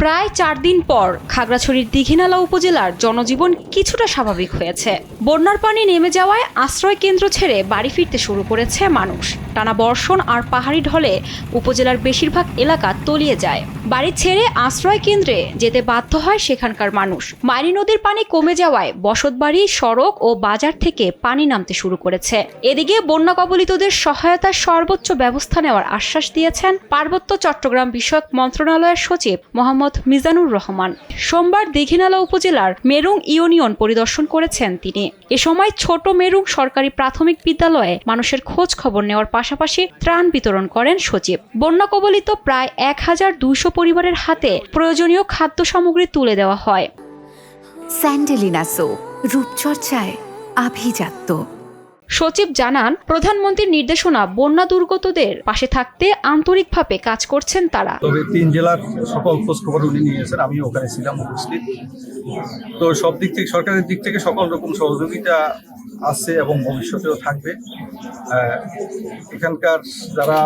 প্রায় 4 দিন পর খাগড়াছড়ির দীঘিনালা উপজেলার জনজীবন কিছুটা স্বাভাবিক হয়েছে। বন্যার পানি নেমে যাওয়ায় আশ্রয় কেন্দ্র ছেড়ে বাড়ি ফিরতে শুরু করেছে মানুষ। টানা বর্ষণ আর পাহাড়ি ঢলে উপজেলার বেশিরভাগ এলাকা তলিয়ে যায়। বাড়ি ছেড়ে আশ্রয় কেন্দ্রে যেতে বাধ্য হয় সেখানকার মানুষ। মাইনী নদীর পানি কমে যাওয়ায় বসতবাড়ি, সড়ক ও বাজার থেকে পানি নামতে শুরু করেছে। এদিকে বন্যা কবলিতদের সহায়তার সর্বোচ্চ ব্যবস্থা নেওয়ার আশ্বাস দিয়েছেন পার্বত্য চট্টগ্রাম বিষয়ক মন্ত্রণালয়ের সচিব মোহাম্মদ মিজানুর রহমান। সোমবার দীঘিনালা উপজেলার মেরুং ইউনিয়ন পরিদর্শন করেছেন তিনি। এ সময় ছোট মেরুং সরকারি প্রাথমিক বিদ্যালয়ে মানুষের খোঁজ খবর নেওয়ার পাশাপাশি ত্রাণ বিতরণ করেন সচিব। বন্যা কবলিত প্রায় 1200 পরিবারের হাতে প্রয়োজনীয় খাদ্য সামগ্রী তুলে দেওয়া হয়। স্যান্ডেলিনা সো, রূপচর্চায় আভিজাত্য। সচিব জানান, প্রধানমন্ত্রীর নির্দেশনা বন্যা দুর্গতদের পাশে থাকতে আন্তরিকভাবে কাজ করছেন তারা। তবে 3 জেলার সকল খোঁজ খবর উনি নিয়েছেন, আমি ওখানে ছিলাম উপস্থিত। তো সব দিক থেকে, সরকারের দিক থেকে সকল রকম সহযোগিতা আছে এবং ভবিষ্যতেও থাকবে। এখানকার যারা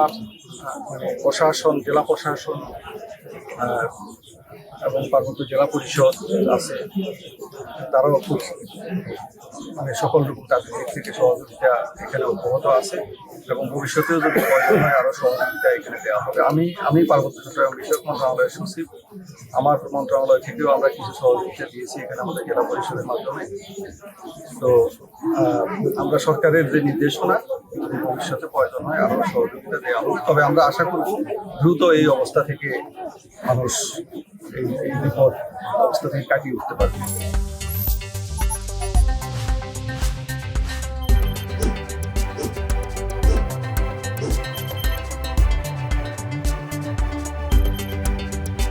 প্রশাসন, জেলা প্রশাসন এবং পার্বত্য জেলা পরিষদ আছে, তারাও খুব সকল রকম তাদের দিক থেকে সহযোগিতা এখানে অব্যাহত আছে এবং ভবিষ্যতেও যদি প্রয়োজন হয় আরও সহযোগিতা এখানে দেওয়া হবে। আমি পার্বত্য চট্টগ্রাম বিষয়ক মন্ত্রণালয়ের সচিব, আমার মন্ত্রণালয় থেকেও আমরা কিছু সহযোগিতা দিয়েছি এখানে আমাদের জেলা পরিষদের মাধ্যমে। তো আমরা সরকারের যে নির্দেশনা, যদি ভবিষ্যতে প্রয়োজন হয় আরও সহযোগিতা দেওয়া হবে। তবে আমরা আশা করব দ্রুত এই অবস্থা থেকে মানুষ এই বিপদ অবস্থা থেকে কাটিয়ে উঠতে পারবে।